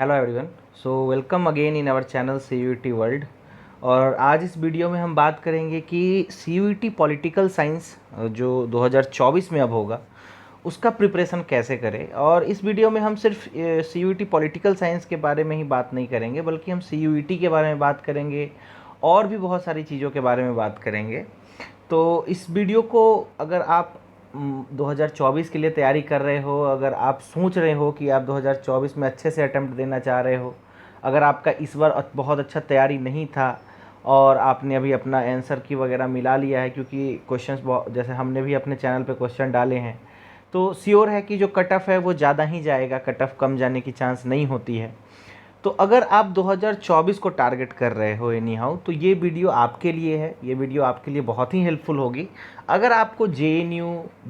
Hello everyone. So welcome again in our channel sea world. और आज इस video में हम बात करेंगे कि सी पॉलिटिकल साइंस जो 2024 में अब होगा उसका प्रिपरेशन कैसे करें। और इस वीडियो में हम सिर्फ सी पॉलिटिकल साइंस के बारे में ही बात नहीं करेंगे, बल्कि हम सी के बारे में बात करेंगे और भी बहुत सारी चीज़ों के बारे में बात करेंगे। तो इस वीडियो को अगर आप 2024 के लिए तैयारी कर रहे हो, अगर आप सोच रहे हो कि आप 2024 में अच्छे से अटेम्प्ट देना चाह रहे हो, अगर आपका इस बार बहुत अच्छा तैयारी नहीं था और आपने अभी अपना आंसर की वगैरह मिला लिया है, क्योंकि क्वेश्चंस बहुत, जैसे हमने भी अपने चैनल पे क्वेश्चन डाले हैं, तो श्योर है कि जो कट ऑफ है वो ज़्यादा ही जाएगा, कट ऑफ कम जाने की चांस नहीं होती है। तो अगर आप 2024 को टारगेट कर रहे हो एनी हाउ, तो ये वीडियो आपके लिए है। ये वीडियो आपके लिए बहुत ही हेल्पफुल होगी। अगर आपको जेएनयू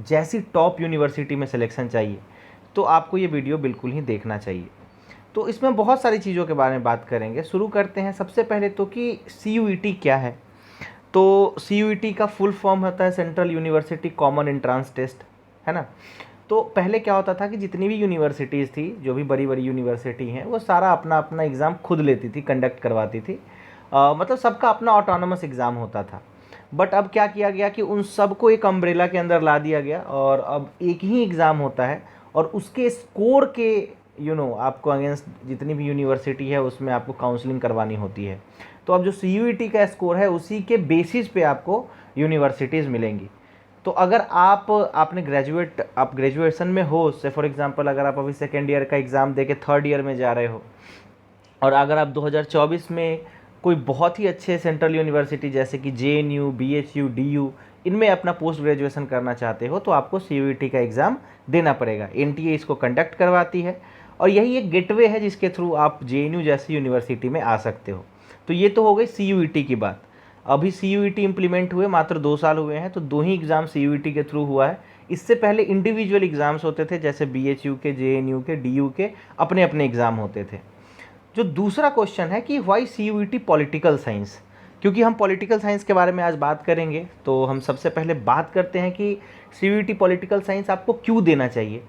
जैसी टॉप यूनिवर्सिटी में सिलेक्शन चाहिए तो आपको ये वीडियो बिल्कुल ही देखना चाहिए। तो इसमें बहुत सारी चीज़ों के बारे में बात करेंगे। शुरू करते हैं सबसे पहले तो कि सी क्या है। तो सी का फुल फॉर्म होता है central university common entrance test, है ना। तो पहले क्या होता था कि जितनी भी यूनिवर्सिटीज़ थी, जो भी बड़ी बड़ी यूनिवर्सिटी हैं, वो सारा अपना अपना एग्ज़ाम खुद लेती थी, कंडक्ट करवाती थी। मतलब सबका अपना ऑटोनोमस एग्ज़ाम होता था। बट अब क्या किया गया कि उन सबको एक अम्ब्रेला के अंदर ला दिया गया और अब एक ही एग्ज़ाम होता है और उसके स्कोर के आपको अगेंस्ट जितनी भी यूनिवर्सिटी है उसमें आपको काउंसलिंग करवानी होती है। तो अब जो सी का स्कोर है उसी के बेसिस पे आपको यूनिवर्सिटीज़ मिलेंगी। तो अगर आपने आप ग्रेजुएशन में हो, से फॉर एग्जांपल अगर आप अभी सेकेंड ईयर का एग्ज़ाम दे के थर्ड ईयर में जा रहे हो और अगर आप 2024 में कोई बहुत ही अच्छे सेंट्रल यूनिवर्सिटी जैसे कि जेएनयू, बीएचयू, डीयू, इनमें अपना पोस्ट ग्रेजुएशन करना चाहते हो तो आपको सी का एग्ज़ाम देना पड़ेगा। एनटीए इसको कंडक्ट करवाती है और यही एक गेटवे है जिसके थ्रू आप जेएनयू जैसी यूनिवर्सिटी में आ सकते हो। तो ये तो हो गई सी की बात। अभी सी इम्प्लीमेंट हुए मात्र 2 साल हुए हैं, तो 2 ही एग्ज़ाम सी के थ्रू हुआ है। इससे पहले इंडिविजुअल एग्ज़ाम्स होते थे, जैसे बीएचयू के, जेएनयू के, डीयू के अपने अपने एग्ज़ाम होते थे। जो दूसरा क्वेश्चन है कि वाई सी पॉलिटिकल साइंस, क्योंकि हम पॉलिटिकल साइंस के बारे में आज बात करेंगे, तो हम सबसे पहले बात करते हैं कि सी पॉलिटिकल साइंस आपको क्यों देना चाहिए।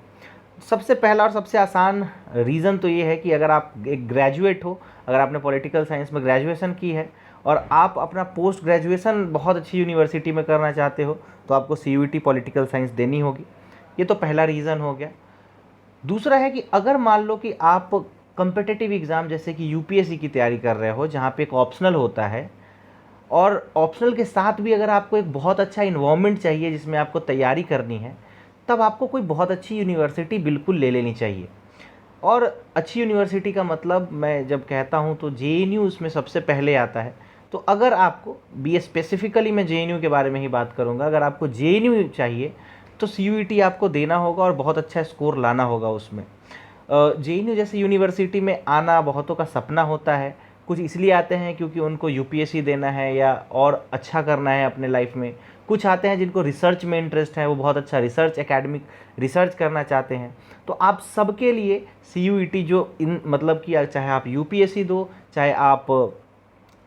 सबसे पहला और सबसे आसान रीज़न तो ये है कि अगर आप एक ग्रेजुएट हो, अगर आपने पॉलिटिकल साइंस में ग्रेजुएशन की है और आप अपना पोस्ट ग्रेजुएशन बहुत अच्छी यूनिवर्सिटी में करना चाहते हो, तो आपको सी पॉलिटिकल साइंस देनी होगी। ये तो पहला रीज़न हो गया। दूसरा है कि अगर मान लो कि आप कम्पिटिटिव एग्ज़ाम जैसे कि यूपीएससी की तैयारी कर रहे हो, जहाँ पे एक ऑप्शनल होता है, और ऑप्शनल के साथ भी अगर आपको एक बहुत अच्छा इन्वायरमेंट चाहिए जिसमें आपको तैयारी करनी है, तब आपको कोई बहुत अच्छी यूनिवर्सिटी बिल्कुल ले लेनी चाहिए। और अच्छी यूनिवर्सिटी का मतलब मैं जब कहता हूँ तो जेएनयू उसमें सबसे पहले आता है। तो अगर आपको बी स्पेसिफिकली मैं जेएनयू के बारे में ही बात करूँगा, अगर आपको जेएनयू चाहिए तो सी आपको देना होगा और बहुत अच्छा स्कोर लाना होगा उसमें। जेएनयू जैसे यूनिवर्सिटी में आना बहुतों का सपना होता है। कुछ इसलिए आते हैं क्योंकि उनको यूपीएससी देना है या और अच्छा करना है अपने लाइफ में। कुछ आते हैं जिनको रिसर्च में इंटरेस्ट है, वो बहुत अच्छा रिसर्च, एकेडमिक रिसर्च करना चाहते हैं। तो आप सबके लिए सी जो इन मतलब कि चाहे आप यूपीएससी दो, चाहे आप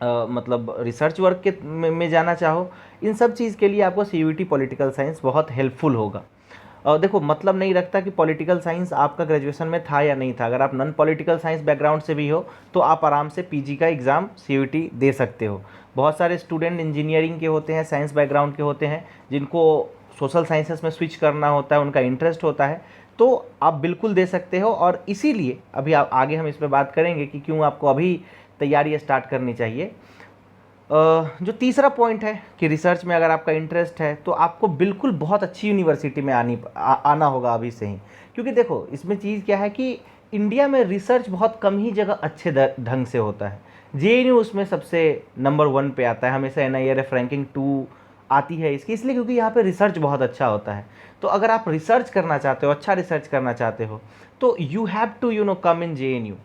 मतलब रिसर्च वर्क के में जाना चाहो, इन सब चीज़ के लिए आपको सी पॉलिटिकल साइंस बहुत हेल्पफुल होगा। देखो, मतलब नहीं रखता कि पॉलिटिकल साइंस आपका ग्रेजुएशन में था या नहीं था। अगर आप नॉन पॉलिटिकल साइंस बैकग्राउंड से भी हो तो आप आराम से पीजी का एग्ज़ाम सी दे सकते हो। बहुत सारे स्टूडेंट इंजीनियरिंग के होते हैं, साइंस बैकग्राउंड के होते हैं, जिनको सोशल साइंसेस में स्विच करना होता है, उनका इंटरेस्ट होता है, तो आप बिल्कुल दे सकते हो। और इसीलिए अभी आप आगे हम इस पर बात करेंगे कि क्यों आपको अभी तैयारी स्टार्ट करनी चाहिए। जो तीसरा पॉइंट है कि रिसर्च में अगर आपका इंटरेस्ट है तो आपको बिल्कुल बहुत अच्छी यूनिवर्सिटी में आना होगा अभी से ही। क्योंकि देखो, इसमें चीज़ क्या है कि इंडिया में रिसर्च बहुत कम ही जगह अच्छे ढंग से होता है। जेएनयू उसमें सबसे नंबर 1 पे आता है, हमेशा एनआईआरएफ रैंकिंग 2 आती है इसकी, इसलिए क्योंकि यहाँ पे रिसर्च बहुत अच्छा होता है। तो अगर आप रिसर्च करना चाहते हो, अच्छा रिसर्च करना चाहते हो, तो you have to come in JNU.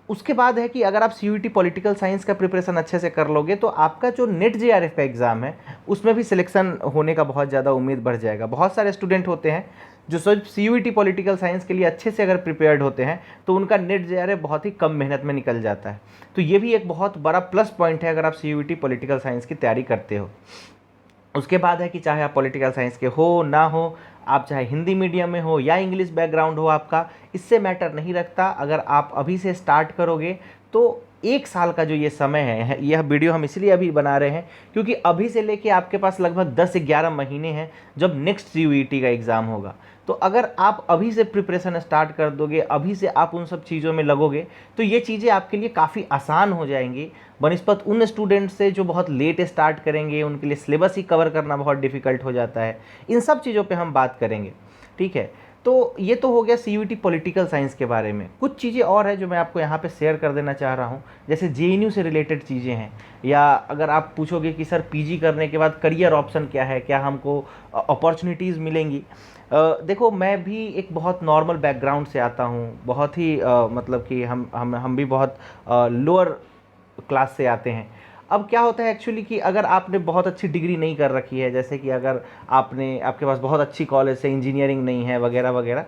उसके बाद है कि अगर आप सी पॉलिटिकल साइंस का प्रिपरेशन अच्छे से कर लोगे तो आपका जो नेट जेआरएफ का एग्ज़ाम है उसमें भी सिलेक्शन होने का बहुत ज़्यादा उम्मीद बढ़ जाएगा। बहुत सारे स्टूडेंट होते हैं जो सिर्फ सी पॉलिटिकल साइंस के लिए अच्छे से अगर प्रिपेयर्ड होते हैं तो उनका नेट जेआरएफ बहुत ही कम मेहनत में निकल जाता है। तो ये भी एक बहुत बड़ा प्लस पॉइंट है अगर आप सी पॉलिटिकल साइंस की तैयारी करते हो। उसके बाद है कि चाहे आप पॉलिटिकल साइंस के हो ना हो, आप चाहे हिंदी मीडियम में हो या इंग्लिश बैकग्राउंड हो आपका, इससे मैटर नहीं रखता। अगर आप अभी से स्टार्ट करोगे तो 1 साल का जो ये समय है, यह वीडियो हम इसलिए अभी बना रहे हैं क्योंकि अभी से लेके आपके पास लगभग 10 से 11 महीने हैं जब नेक्स्ट सीयूईटी का एग्ज़ाम होगा। तो अगर आप अभी से प्रिपरेशन स्टार्ट कर दोगे, अभी से आप उन सब चीज़ों में लगोगे, तो ये चीज़ें आपके लिए काफ़ी आसान हो जाएंगी बनिस्पत उन स्टूडेंट्स से जो बहुत लेट स्टार्ट करेंगे, उनके लिए सिलेबस ही कवर करना बहुत डिफ़िकल्ट हो जाता है। इन सब चीज़ों पे हम बात करेंगे, ठीक है। तो ये तो हो गया सीयूईटी पॉलिटिकल साइंस के बारे में। कुछ चीज़ें और है जो मैं आपको यहाँ पे शेयर कर देना चाह रहा हूँ, जैसे जेएनयू से रिलेटेड चीज़ें हैं, या अगर आप पूछोगे कि सर पीजी करने के बाद करियर ऑप्शन क्या है, क्या हमको अपॉर्चुनिटीज़ मिलेंगी। देखो, मैं भी एक बहुत नॉर्मल बैकग्राउंड से आता हूँ, बहुत ही मतलब कि हम भी बहुत लोअर क्लास से आते हैं। अब क्या होता है एक्चुअली कि अगर आपने बहुत अच्छी डिग्री नहीं कर रखी है, जैसे कि अगर आपके पास बहुत अच्छी कॉलेज से इंजीनियरिंग नहीं है वगैरह वगैरह,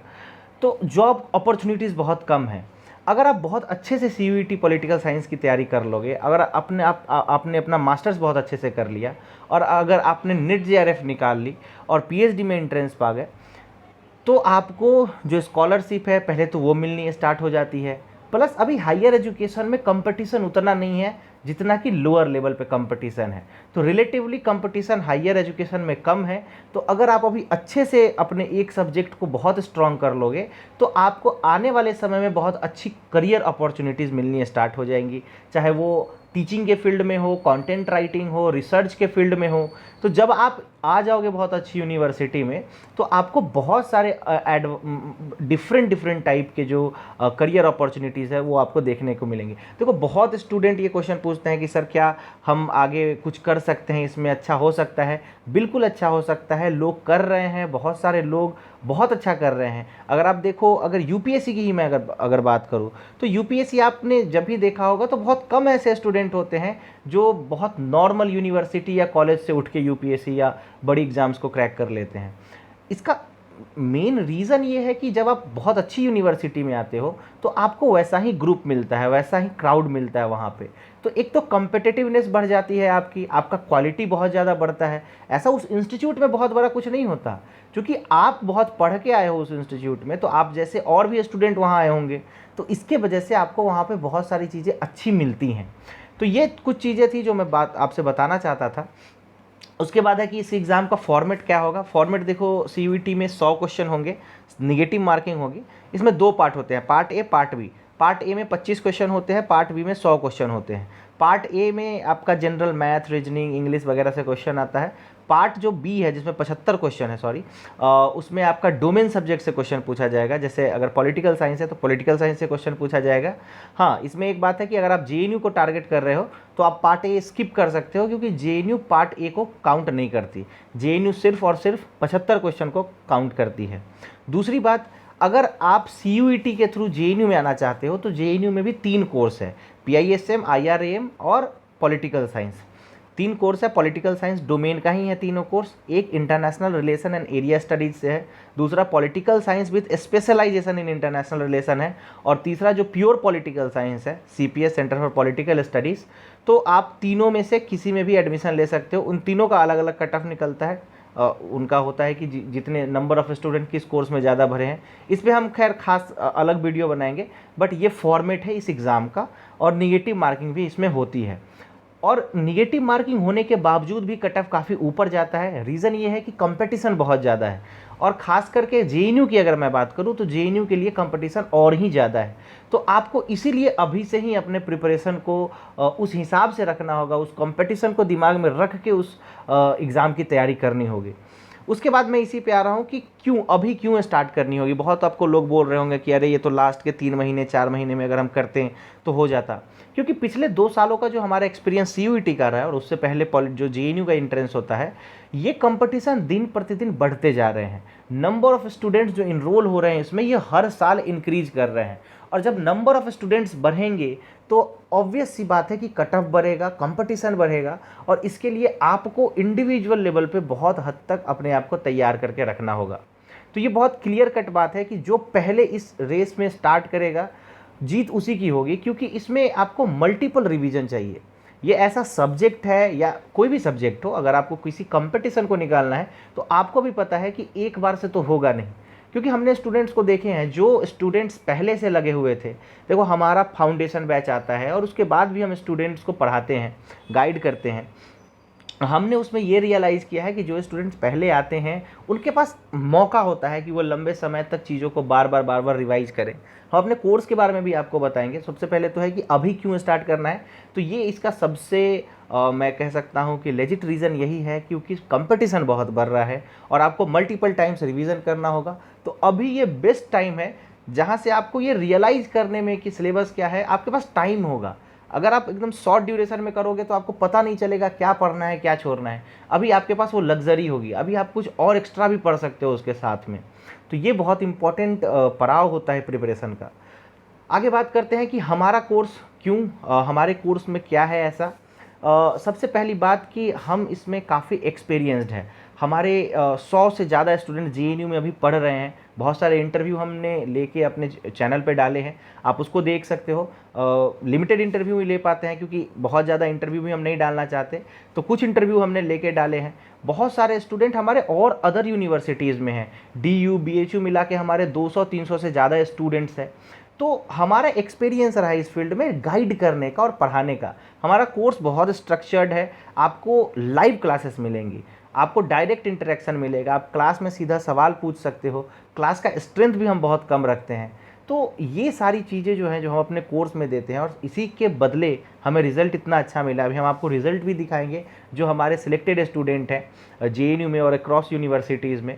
तो जॉब अपॉर्चुनिटीज़ बहुत कम हैं। अगर आप बहुत अच्छे से सीयूईटी पॉलिटिकल साइंस की तैयारी कर लोगे, अगर आपने अपना मास्टर्स बहुत अच्छे से कर लिया, और अगर आपने नीट जेआरएफ निकाल ली और पीएचडी में एंट्रेंस पा गए, तो आपको जो स्कॉलरशिप है पहले तो वो मिलनी स्टार्ट हो जाती है। प्लस अभी हायर एजुकेशन में कंपटीशन उतना नहीं है जितना कि लोअर लेवल पे कंपटीशन है, तो रिलेटिवली कंपटीशन हायर एजुकेशन में कम है। तो अगर आप अभी अच्छे से अपने एक सब्जेक्ट को बहुत स्ट्रॉन्ग कर लोगे, तो आपको आने वाले समय में बहुत अच्छी करियर अपॉर्चुनिटीज़ मिलनी स्टार्ट हो जाएंगी, चाहे वो टीचिंग के फील्ड में हो, कंटेंट राइटिंग हो, रिसर्च के फील्ड में हो। तो जब आप आ जाओगे बहुत अच्छी यूनिवर्सिटी में, तो आपको बहुत सारे डिफरेंट टाइप के जो करियर अपॉर्चुनिटीज़ है वो आपको देखने को मिलेंगे। देखो, बहुत स्टूडेंट ये क्वेश्चन पूछते हैं कि सर क्या हम आगे कुछ कर सकते हैं, इसमें अच्छा हो सकता है? बिल्कुल अच्छा हो सकता है, लोग कर रहे हैं, बहुत सारे लोग बहुत अच्छा कर रहे हैं। अगर आप देखो, अगर यूपीएससी की ही मैं अगर बात करूँ, तो यूपीएससी आपने जब भी देखा होगा तो बहुत कम ऐसे स्टूडेंट होते हैं जो बहुत नॉर्मल यूनिवर्सिटी या कॉलेज से उठ के यूपीएससी या बड़ी एग्ज़ाम्स को क्रैक कर लेते हैं। इसका मेन रीज़न ये है कि जब आप बहुत अच्छी यूनिवर्सिटी में आते हो तो आपको वैसा ही ग्रुप मिलता है, वैसा ही क्राउड मिलता है वहाँ पे। तो एक तो कम्पिटिटिवनेस बढ़ जाती है आपका क्वालिटी बहुत ज़्यादा बढ़ता है। ऐसा उस इंस्टीट्यूट में बहुत बड़ा कुछ नहीं होता, क्योंकि आप बहुत पढ़ के आए हो उस इंस्टीट्यूट में, तो आप जैसे और भी स्टूडेंट वहाँ आए होंगे, तो इसके वजह से आपको वहाँ पे बहुत सारी चीज़ें अच्छी मिलती हैं। तो ये कुछ चीज़ें थी जो मैं आपसे बताना चाहता था। उसके बाद है कि इस एग्ज़ाम का फॉर्मेट क्या होगा। फॉर्मेट देखो, सीयूईटी में 100 क्वेश्चन होंगे, नेगेटिव मार्किंग होगी। इसमें 2 पार्ट होते हैं, part A part B. Part A में 25 क्वेश्चन होते हैं, पार्ट बी में 100 क्वेश्चन होते हैं। पार्ट ए में आपका जनरल मैथ, रीजनिंग, इंग्लिश वगैरह से क्वेश्चन आता है। पार्ट जो बी है जिसमें 75 क्वेश्चन है, सॉरी, उसमें आपका डोमेन सब्जेक्ट से क्वेश्चन पूछा जाएगा। जैसे अगर पॉलिटिकल साइंस है तो पॉलिटिकल साइंस से क्वेश्चन पूछा जाएगा। हाँ, इसमें एक बात है कि अगर आप जेएनयू को टारगेट कर रहे हो तो आप पार्ट ए स्किप कर सकते हो, क्योंकि जेएनयू पार्ट ए को काउंट नहीं करती। जेएनयू सिर्फ और सिर्फ 75 क्वेश्चन को काउंट करती है। दूसरी बात, अगर आप सीयूईटी के थ्रू जेएनयू में आना चाहते हो तो जेएनयू में भी 3 कोर्स है, पीआईएसएम, आईआरएम और पॉलिटिकल साइंस। 3 कोर्स है। पॉलिटिकल साइंस डोमेन का ही है तीनों कोर्स। एक international relation and area studies से है, दूसरा political science with specialization in international relation है, और तीसरा जो प्योर पॉलिटिकल साइंस है, CPS, centre for political studies. तो आप तीनों में से किसी में भी एडमिशन ले सकते हो। उन तीनों का अलग अलग कट ऑफ निकलता है। उनका होता है कि जितने नंबर ऑफ़ स्टूडेंट किस कोर्स में ज़्यादा भरे हैं। इस पर हम खैर खास अलग वीडियो बनाएंगे, बट ये फॉर्मेट है इस एग्ज़ाम का, और निगेटिव मार्किंग भी इसमें होती है। और निगेटिव मार्किंग होने के बावजूद भी कट ऑफ काफ़ी ऊपर जाता है। रीज़न ये है कि कंपटीशन बहुत ज़्यादा है, और ख़ास करके जेएनयू की अगर मैं बात करूँ तो जेएनयू के लिए कंपटीशन और ही ज़्यादा है। तो आपको इसीलिए अभी से ही अपने प्रिपरेशन को उस हिसाब से रखना होगा, उस कंपटीशन को दिमाग में रख के उस एग्ज़ाम की तैयारी करनी होगी। उसके बाद मैं इसी पे आ रहा हूँ कि क्यों स्टार्ट करनी होगी। बहुत आपको लोग बोल रहे होंगे कि अरे ये तो लास्ट के 3 महीने 4 महीने में अगर हम करते हैं तो हो जाता, क्योंकि पिछले 2 सालों का जो हमारा एक्सपीरियंस सीयूईटी का रहा है और उससे पहले जो जेएनयू का एंट्रेंस होता है, ये कंपटीशन दिन प्रतिदिन बढ़ते जा रहे हैं। नंबर ऑफ़ स्टूडेंट्स जो इनरोल हो रहे हैं इसमें, ये हर साल इंक्रीज कर रहे हैं, और जब नंबर ऑफ़ स्टूडेंट्स बढ़ेंगे तो ऑब्वियस सी बात है कि कट ऑफ बढ़ेगा, कंपटीशन बढ़ेगा, और इसके लिए आपको इंडिविजुअल लेवल पे बहुत हद तक अपने आप को तैयार करके रखना होगा। तो ये बहुत क्लियर कट बात है कि जो पहले इस रेस में स्टार्ट करेगा, जीत उसी की होगी, क्योंकि इसमें आपको मल्टीपल रिवीजन चाहिए। ये ऐसा सब्जेक्ट है या कोई भी सब्जेक्ट हो, अगर आपको किसी कंपटीशन को निकालना है तो आपको भी पता है कि एक बार से तो होगा नहीं, क्योंकि हमने स्टूडेंट्स को देखे हैं जो स्टूडेंट्स पहले से लगे हुए थे। देखो हमारा फाउंडेशन बैच आता है और उसके बाद भी हम स्टूडेंट्स को पढ़ाते हैं, गाइड करते हैं। हमने उसमें ये रियलाइज़ किया है कि जो स्टूडेंट्स पहले आते हैं उनके पास मौका होता है कि वो लंबे समय तक चीज़ों को बार बार रिवाइज़ करें। हम अपने कोर्स के बारे में भी आपको बताएंगे। सबसे पहले तो है कि अभी क्यों स्टार्ट करना है, तो ये इसका सबसे मैं कह सकता हूँ कि लेजिट रीज़न यही है क्योंकि कंपटीशन बहुत बढ़ रहा है और आपको मल्टीपल टाइम्स रिवीजन करना होगा। तो अभी ये बेस्ट टाइम है जहाँ से आपको ये रियलाइज़ करने में कि सिलेबस क्या है, आपके पास टाइम होगा। अगर आप एकदम शॉर्ट ड्यूरेशन में करोगे तो आपको पता नहीं चलेगा क्या पढ़ना है क्या छोड़ना है। अभी आपके पास वो लग्जरी होगी, अभी आप कुछ और एक्स्ट्रा भी पढ़ सकते हो उसके साथ में। तो ये बहुत इंपॉर्टेंट पड़ाव होता है प्रिपरेशन का। आगे बात करते हैं कि हमारा कोर्स क्यों, हमारे कोर्स में क्या है ऐसा। सबसे पहली बात कि हम इसमें काफ़ी एक्सपीरियंस्ड हैं। हमारे 100 से ज़्यादा स्टूडेंट जेएनयू में अभी पढ़ रहे हैं। बहुत सारे इंटरव्यू हमने लेके अपने चैनल पे डाले हैं, आप उसको देख सकते हो। लिमिटेड इंटरव्यू ही ले पाते हैं क्योंकि बहुत ज़्यादा इंटरव्यू भी हम नहीं डालना चाहते, तो कुछ इंटरव्यू हमने लेके डाले हैं। बहुत सारे स्टूडेंट हमारे और अदर यूनिवर्सिटीज़ में हैं, डीयू बीएचयू मिला के हमारे 200-300 से ज़्यादा स्टूडेंट्स हैं। तो हमारा एक्सपीरियंस रहा है इस फील्ड में गाइड करने का और पढ़ाने का। हमारा कोर्स बहुत स्ट्रक्चर्ड है, आपको लाइव क्लासेस मिलेंगी, आपको डायरेक्ट इंटरेक्शन मिलेगा, आप क्लास में सीधा सवाल पूछ सकते हो। क्लास का स्ट्रेंथ भी हम बहुत कम रखते हैं। तो ये सारी चीज़ें जो हैं जो हम अपने कोर्स में देते हैं और इसी के बदले हमें रिज़ल्ट इतना अच्छा मिला। अभी हम आपको रिज़ल्ट भी दिखाएंगे जो हमारे सिलेक्टेड स्टूडेंट हैं जेएनयू में और अक्रॉस यूनिवर्सिटीज़ में।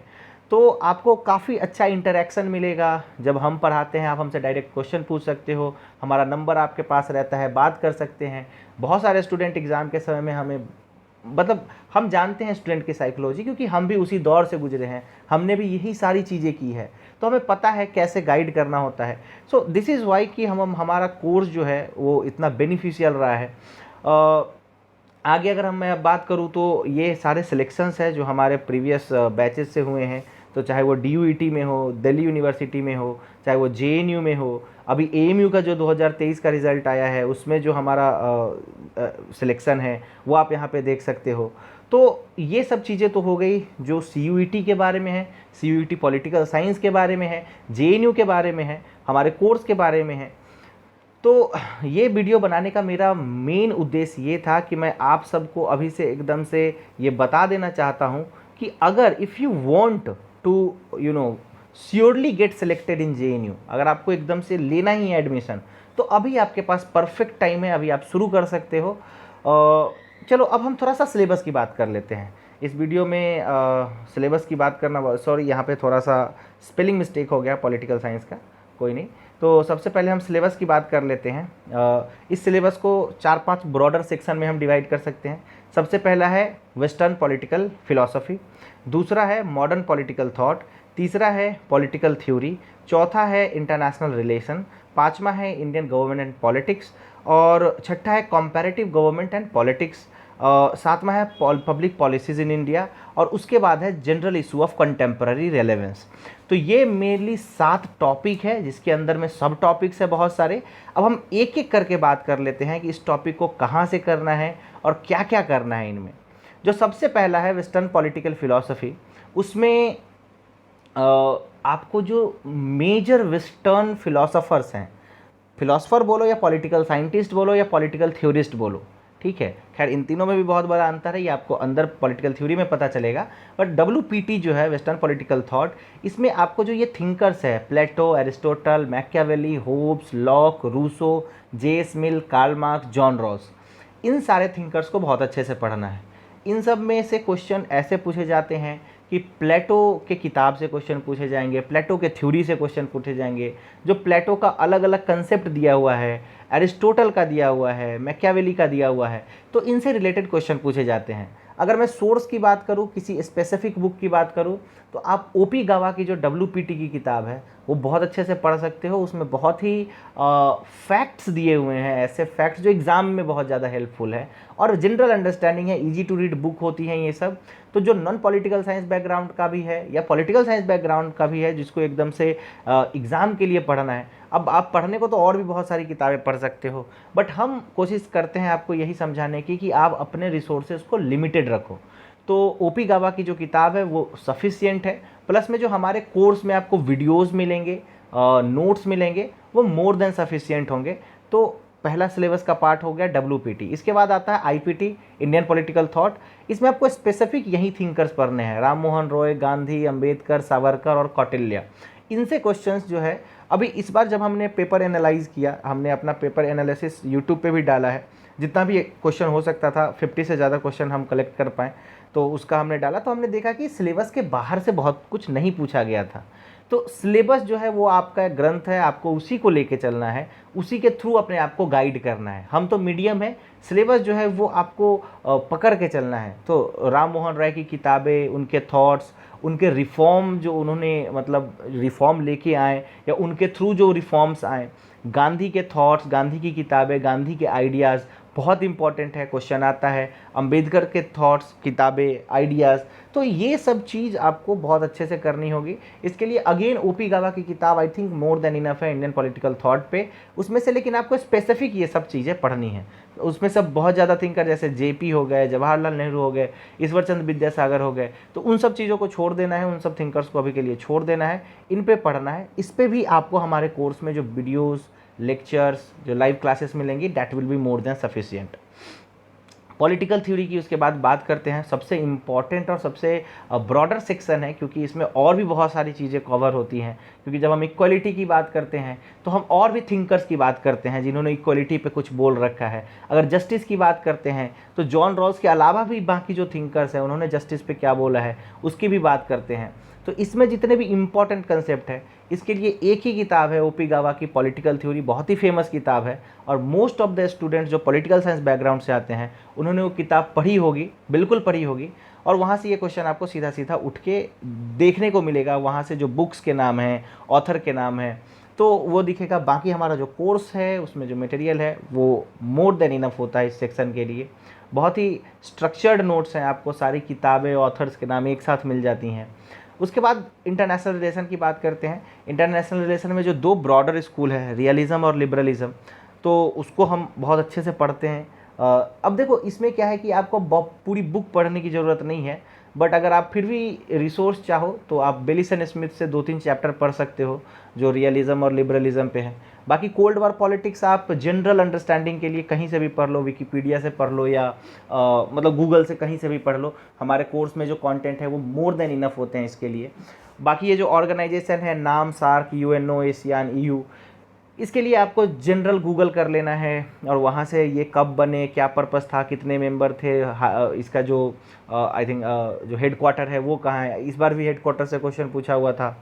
तो आपको काफ़ी अच्छा इंटरेक्शन मिलेगा जब हम पढ़ाते हैं। आप हमसे डायरेक्ट क्वेश्चन पूछ सकते हो, हमारा नंबर आपके पास रहता है, बात कर सकते हैं। बहुत सारे स्टूडेंट एग्ज़ाम के समय में हमें मतलब हम जानते हैं स्टूडेंट की साइकोलॉजी, क्योंकि हम भी उसी दौर से गुजरे हैं, हमने भी यही सारी चीज़ें की है, तो हमें पता है कैसे गाइड करना होता है। सो दिस इज़ वाई कि हम हमारा कोर्स जो है वो इतना बेनिफिशियल रहा है। आगे अगर मैं बात करूँ तो ये सारे सिलेक्शंस हैं जो हमारे प्रीवियस बैचेस से हुए हैं। तो चाहे वो डीयूईटी में हो, दिल्ली यूनिवर्सिटी में हो, चाहे वो जेएनयू में हो, अभी एएमयू का जो 2023 का रिज़ल्ट आया है उसमें जो हमारा सिलेक्शन है वो आप यहाँ पे देख सकते हो। तो ये सब चीज़ें तो हो गई जो सीयूईटी के बारे में है, सीयूईटी पॉलिटिकल साइंस के बारे में है, जेएनयू के बारे में है, हमारे कोर्स के बारे में है। तो ये वीडियो बनाने का मेरा मेन उद्देश्य ये था कि मैं आप सबको अभी से एकदम से ये बता देना चाहता हूँ कि अगर if you want to surely get selected in JNU, अगर आपको एकदम से लेना ही है एडमिशन, तो अभी आपके पास परफेक्ट टाइम है, अभी आप शुरू कर सकते हो। चलो अब हम थोड़ा सा सिलेबस की बात कर लेते हैं। इस वीडियो में सिलेबस की बात करना, सॉरी यहाँ पे थोड़ा सा स्पेलिंग मिस्टेक हो गया पॉलिटिकल साइंस का, कोई नहीं। तो सबसे पहले हम सिलेबस की बात कर लेते हैं। इस सिलेबस को 4-5 ब्रॉडर सेक्शन में हम डिवाइड कर सकते हैं। सबसे पहला है वेस्टर्न पॉलिटिकल फिलॉसफी, दूसरा है मॉडर्न पॉलिटिकल थॉट, तीसरा है पॉलिटिकल थ्योरी, चौथा है इंटरनेशनल रिलेशन, पांचवा है इंडियन गवर्नमेंट एंड पॉलिटिक्स, और छठा है कंपैरेटिव गवर्नमेंट एंड पॉलिटिक्स, सातवां है पब्लिक पॉलिसीज़ इन इंडिया, और उसके बाद है general issue of contemporary relevance. तो ये मेनली 7 टॉपिक है जिसके अंदर में सब टॉपिक्स है बहुत सारे। अब हम एक एक करके बात कर लेते हैं कि इस टॉपिक को कहाँ से करना है और क्या क्या करना है इनमें। जो सबसे पहला है वेस्टर्न पॉलिटिकल फिलॉसफी, उसमें आपको जो मेजर वेस्टर्न फिलोसोफर्स हैं, फिलोसफर बोलो या पॉलिटिकल साइंटिस्ट बोलो या पॉलिटिकल थ्योरिस्ट बोलो, ठीक है, खैर इन तीनों में भी बहुत बड़ा अंतर है, ये आपको अंदर पॉलिटिकल थ्योरी में पता चलेगा। बट WPT जो है वेस्टर्न पॉलिटिकल थॉट, इसमें आपको जो ये थिंकर्स है Plato, Aristotle, Machiavelli, Hobbes, Locke, Rousseau, J S Mill, Karl Marx, John Rawls, इन सारे थिंकर्स को बहुत अच्छे से पढ़ना है। इन सब में से क्वेश्चन ऐसे पूछे जाते हैं कि प्लेटो के किताब से क्वेश्चन पूछे जाएंगे, प्लेटो के थ्योरी से क्वेश्चन पूछे जाएंगे, जो प्लेटो का अलग अलग कंसेप्ट दिया हुआ है, एरिस्टोटल का दिया हुआ है, मैकियावेली का दिया हुआ है, तो इनसे रिलेटेड क्वेश्चन पूछे जाते हैं। अगर मैं सोर्स की बात करूँ, किसी स्पेसिफिक बुक की बात करूँ, तो आप ओपी गावा की जो WPT की किताब है वो बहुत अच्छे से पढ़ सकते हो। उसमें बहुत ही फैक्ट्स दिए हुए हैं, ऐसे फैक्ट्स जो एग्ज़ाम में बहुत ज़्यादा हेल्पफुल है, और जनरल अंडरस्टैंडिंग है, इजी टू रीड बुक होती हैं ये सब। तो जो नॉन पॉलिटिकल साइंस बैकग्राउंड का भी है या पॉलिटिकल साइंस बैकग्राउंड का भी है, जिसको एकदम से एग्ज़ाम के लिए पढ़ना है, अब आप पढ़ने को तो और भी बहुत सारी किताबें पढ़ सकते हो, बट हम कोशिश करते हैं आपको यही समझाने की कि आप अपने रिसोर्सेज को लिमिटेड रखो। तो ओपी गावा की जो किताब है वो सफिशियंट है, प्लस में जो हमारे कोर्स में आपको वीडियोस मिलेंगे, नोट्स मिलेंगे, वो मोर देन सफिशियंट होंगे। तो पहला सिलेबस का पार्ट हो गया WPT। इसके बाद आता है IPT, इंडियन पॉलिटिकल थॉट। इसमें आपको स्पेसिफिक यही थिंकर्स पढ़ने हैं, राम मोहन रॉय, गांधी, अंबेडकर, सावरकर और कौटिल्य। इनसे क्वेश्चंस जो है, अभी इस बार जब हमने पेपर एनालाइज किया, हमने अपना पेपर एनालिसिस यूट्यूब पे भी डाला है, जितना भी क्वेश्चन हो सकता था, 50 से ज़्यादा क्वेश्चन हम कलेक्ट कर पाएँ तो उसका हमने डाला, तो हमने देखा कि सिलेबस के बाहर से बहुत कुछ नहीं पूछा गया था। तो सिलेबस जो है वो आपका ग्रंथ है, आपको उसी को लेके चलना है, उसी के थ्रू अपने आप को गाइड करना है। हम तो मीडियम है, सिलेबस जो है वो आपको पकड़ के चलना है। तो राम मोहन राय की किताबें, उनके थॉट्स, उनके रिफॉर्म जो उन्होंने मतलब रिफॉर्म लेके आए या उनके थ्रू जो रिफॉर्म्स आए, गांधी के थॉट्स, गांधी की किताबें, गांधी के आइडियाज़ बहुत इंपॉर्टेंट है, क्वेश्चन आता है। अंबेडकर के थॉट्स, किताबें, आइडियाज़, तो ये सब चीज़ आपको बहुत अच्छे से करनी होगी। इसके लिए अगेन ओपी गावा की किताब I think more than enough है इंडियन पॉलिटिकल थॉट पे, उसमें से लेकिन आपको स्पेसिफिक ये सब चीज़ें पढ़नी है। उसमें सब बहुत ज़्यादा थिंकर जैसे JP हो गए, जवाहरलाल नेहरू हो गए, ईश्वर चंद्र विद्यासागर हो गए, तो उन सब चीज़ों को छोड़ देना है, उन सब थिंकर्स को अभी के लिए छोड़ देना है, इन पे पढ़ना है। इस पे भी आपको हमारे कोर्स में जो वीडियोस, लेक्चर्स, जो लाइव क्लासेस मिलेंगी, that will be more than sufficient. Political theory की उसके बाद बात करते हैं, सबसे इम्पॉर्टेंट और सबसे ब्रॉडर सेक्शन है, क्योंकि इसमें और भी बहुत सारी चीज़ें कवर होती हैं। क्योंकि जब हम इक्वलिटी की बात करते हैं तो हम और भी थिंकर्स की बात करते हैं जिन्होंने इक्वलिटी पे कुछ बोल रखा है। अगर जस्टिस की बात करते हैं तो जॉन रॉल्स के अलावा भी बाकी जो थिंकर्स हैं उन्होंने जस्टिस पे क्या बोला है उसकी भी बात करते हैं। तो इसमें जितने भी इम्पॉर्टेंट कंसेप्ट है, इसके लिए एक ही किताब है ओपी गावा की पॉलिटिकल थ्योरी, बहुत ही फेमस किताब है, और मोस्ट ऑफ द स्टूडेंट्स जो पॉलिटिकल साइंस बैकग्राउंड से आते हैं उन्होंने वो किताब पढ़ी होगी, बिल्कुल पढ़ी होगी। और वहाँ से ये क्वेश्चन आपको सीधा सीधा उठ के देखने को मिलेगा, वहाँ से जो बुक्स के नाम हैं, ऑथर के नाम हैं, तो वो दिखेगा। बाकी हमारा जो कोर्स है उसमें जो मटेरियल है वो मोर देन इनफ होता है इस सेक्शन के लिए। बहुत ही स्ट्रक्चर्ड नोट्स हैं, आपको सारी किताबें, ऑथर्स के नाम एक साथ मिल जाती हैं। उसके बाद इंटरनेशनल रिलेशन की बात करते हैं। इंटरनेशनल रिलेशन में जो दो ब्रॉडर स्कूल है, रियलिज़म और लिबरलिज़म, तो उसको हम बहुत अच्छे से पढ़ते हैं। अब देखो इसमें क्या है कि आपको पूरी बुक पढ़ने की ज़रूरत नहीं है, बट अगर आप फिर भी रिसोर्स चाहो तो आप बेलिसन स्मिथ से 2-3 चैप्टर पढ़ सकते हो जो रियलिज़म और लिबरलिज़म पे है। बाकी कोल्ड वॉर पॉलिटिक्स आप जनरल अंडरस्टैंडिंग के लिए कहीं से भी पढ़ लो, विकिपीडिया से पढ़ लो या मतलब गूगल से कहीं से भी पढ़ लो। हमारे कोर्स में जो कंटेंट है वो मोर देन इनफ होते हैं इसके लिए। बाकी ये जो ऑर्गेनाइजेशन है, नाम, सार्क, UNO, एशियान, EU, इसके लिए आपको जनरल गूगल कर लेना है और वहाँ से ये कब बने, क्या पर्पस था, कितने मेंबर थे, इसका जो आई थिंक जो हेडक्वार्टर है वो कहाँ है। इस बार भी हेडक्वार्टर से क्वेश्चन पूछा हुआ था।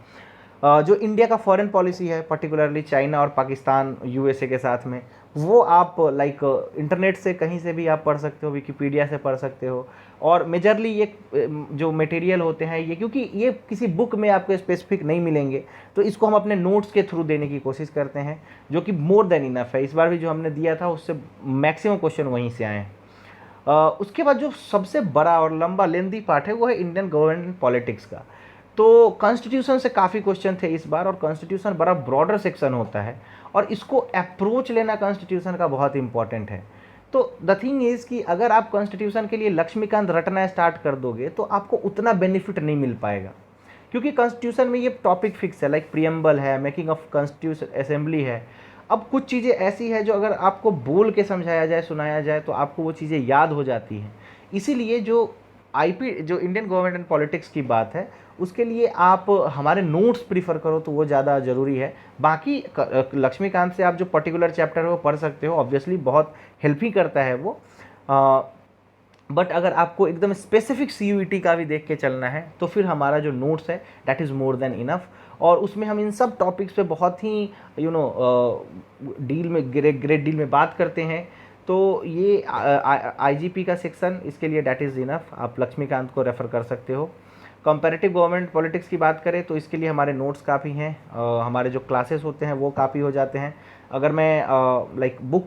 जो इंडिया का फॉरेन पॉलिसी है, पर्टिकुलरली चाइना और पाकिस्तान, USA के साथ में, वो आप लाइक इंटरनेट से कहीं से भी आप पढ़ सकते हो, विकिपीडिया से पढ़ सकते हो। और मेजरली ये जो मटेरियल होते हैं ये, क्योंकि ये किसी बुक में आपको स्पेसिफिक नहीं मिलेंगे, तो इसको हम अपने नोट्स के थ्रू देने की कोशिश करते हैं, जो कि मोर देन इनफ है। इस बार भी जो हमने दिया था उससे मैक्सिमम क्वेश्चन वहीं से आए हैं। उसके बाद जो सबसे बड़ा और लंबा लेंदी पार्ट है वो है इंडियन गवर्नमेंट पॉलिटिक्स का। तो कॉन्स्टिट्यूशन से काफ़ी क्वेश्चन थे इस बार, और कॉन्स्टिट्यूशन बड़ा ब्रॉडर सेक्शन होता है और इसको अप्रोच लेना कॉन्स्टिट्यूशन का बहुत इंपॉर्टेंट है। तो द थिंग इज़ कि अगर आप कॉन्स्टिट्यूशन के लिए लक्ष्मीकांत रटना स्टार्ट कर दोगे तो आपको उतना बेनिफिट नहीं मिल पाएगा, क्योंकि कॉन्स्टिट्यूशन में ये टॉपिक फिक्स है, लाइक प्रियम्बल है, मेकिंग ऑफ कॉन्स्टिट्यूशन असेंबली है। अब कुछ चीज़ें ऐसी है जो अगर आपको बोल के समझाया जाए, सुनाया जाए, तो आपको वो चीज़ें याद हो जाती हैं। इसीलिए जो जो इंडियन गवर्नमेंट एंड पॉलिटिक्स की बात है उसके लिए आप हमारे नोट्स प्रीफर करो तो वो ज़्यादा ज़रूरी है। बाकी लक्ष्मीकांत से आप जो पर्टिकुलर चैप्टर है वो पढ़ सकते हो, ऑब्वियसली बहुत हेल्प ही करता है वो। बट अगर आपको एकदम स्पेसिफिक CUET का भी देख के चलना है तो फिर हमारा जो नोट्स है that is more than enough, और उसमें हम इन सब टॉपिक्स पे बहुत ही ग्रेट डील में बात करते हैं। तो ये आईजीपी का सेक्शन इसके लिए डैट इज़ इनफ, आप लक्ष्मीकांत को रेफ़र कर सकते हो। कंपैरेटिव गवर्नमेंट पॉलिटिक्स की बात करें तो इसके लिए हमारे नोट्स काफ़ी हैं, हमारे जो क्लासेस होते हैं वो काफ़ी हो जाते हैं। अगर मैं लाइक बुक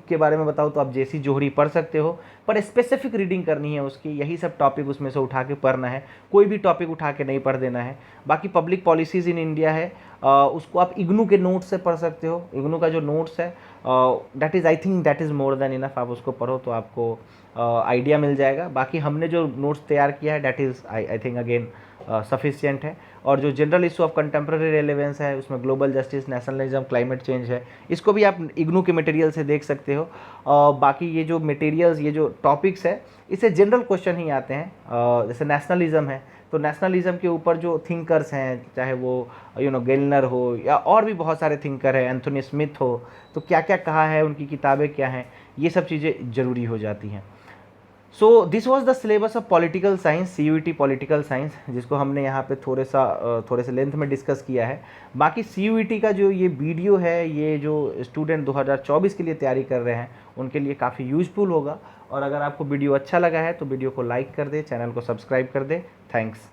के बारे में बताऊँ तो आप जेसी जोहरी पढ़ सकते हो, पर स्पेसिफिक रीडिंग करनी है उसकी, यही सब टॉपिक उसमें से उठा के पढ़ना है, कोई भी टॉपिक उठा के नहीं पढ़ देना है। बाकी पब्लिक पॉलिसीज़ इन इंडिया है, उसको आप इग्नू के नोट्स से पढ़ सकते हो। इग्नू का जो नोट्स है that is I think that is more than enough, आप उसको पढ़ो तो आपको आइडिया मिल जाएगा। बाकी हमने जो नोट्स तैयार किया है that is I think again sufficient है। और जो general issue of contemporary relevance है उसमें global justice, nationalism, climate change है, इसको भी आप इग्नू के मटेरियल से देख सकते हो। बाकी ये जो मटेरियल्स, ये जो टॉपिक्स है, इससे जनरल क्वेश्चन ही आते हैं। जैसे नेशनलिज्म है तो नेशनलिज्म के ऊपर जो थिंकर्स हैं, चाहे वो गेलनर हो या और भी बहुत सारे थिंकर हैं, एंथोनी स्मिथ हो, तो क्या क्या कहा है, उनकी किताबें क्या हैं, ये सब चीज़ें ज़रूरी हो जाती हैं। So this was the syllabus of political science, CUET political science, जिसको हमने यहाँ पे थोड़े से लेंथ में डिस्कस किया है। बाकी सीयूईटी का जो ये वीडियो है, ये जो स्टूडेंट 2024 के लिए तैयारी कर रहे हैं उनके लिए काफ़ी यूजफुल होगा। और अगर आपको वीडियो अच्छा लगा है तो वीडियो को लाइक कर दे, चैनल को सब्सक्राइब कर दे। थैंक्स।